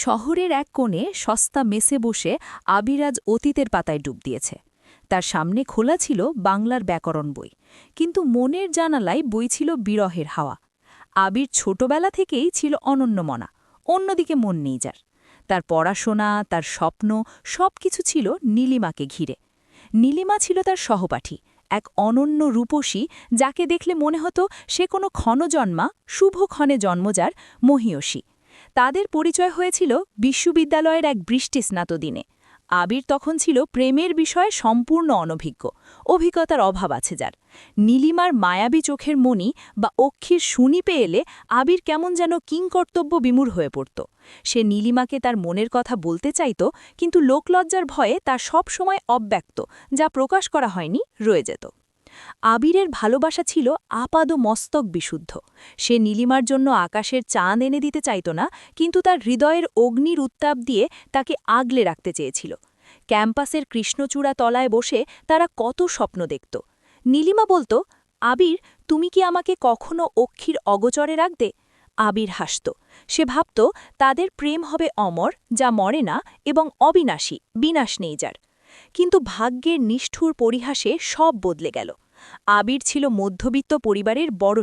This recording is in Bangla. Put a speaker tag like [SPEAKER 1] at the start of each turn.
[SPEAKER 1] শহরের এক কোণে সস্তা মেসে বসে আবির আজ অতীতের পাতায় ডুব দিয়েছে। তার সামনে খোলা ছিল বাংলার ব্যাকরণ বই, কিন্তু মনের জানালায় বইছিল বিরহের হাওয়া। আবির ছোটবেলা থেকেই ছিল অনন্যমনা, অন্যদিকে মন নেই যার। তার পড়াশোনা, তার স্বপ্ন সবকিছু ছিল নীলিমাকে ঘিরে। নীলিমা ছিল তার সহপাঠী, এক অনন্য রূপসী, যাকে দেখলে মনে হতো সে কোনো ক্ষণজন্মা, শুভক্ষণে জন্মজার মহীয়সী। তাদের পরিচয় হয়েছিল বিশ্ববিদ্যালয়ের এক বৃষ্টিস্নাত দিনে। আবির তখন ছিল প্রেমের বিষয়ে সম্পূর্ণ অনভিজ্ঞ, অভিজ্ঞতার অভাব আছে যার। নীলিমার মায়াবী চোখের মণি বা অক্ষির শুনি পেয়ে এলে আবির কেমন যেন কিংকর্তব্য বিমূঢ় হয়ে পড়ত। সে নীলিমাকে তার মনের কথা বলতে চাইত, কিন্তু লোকলজ্জার ভয়ে তা সব সময় অব্যক্ত, যা প্রকাশ করা হয়নি, রয়ে যেত। আবিরের ভালোবাসা ছিল আপাদ মস্তক বিশুদ্ধ। সে নীলিমার জন্য আকাশের চাঁদ এনে দিতে চাইত না, কিন্তু তার হৃদয়ের অগ্নির উত্তাপ দিয়ে তাকে আগলে রাখতে চেয়েছিল। ক্যাম্পাসের কৃষ্ণচূড়া তলায় বসে তারা কত স্বপ্ন দেখত। নীলিমা বলতো, আবির, তুমি কি আমাকে কখনো অক্ষির অগোচরে রাখবে? আবির হাসত। সে ভাবত তাদের প্রেম হবে অমর, যা মরে না, এবং অবিনাশী, বিনাশ নেই যার। কিন্তু ভাগ্যের নিষ্ঠুর পরিহাসে সব বদলে গেল। আবির ছিল মধ্যবিত্ত পরিবারের বড়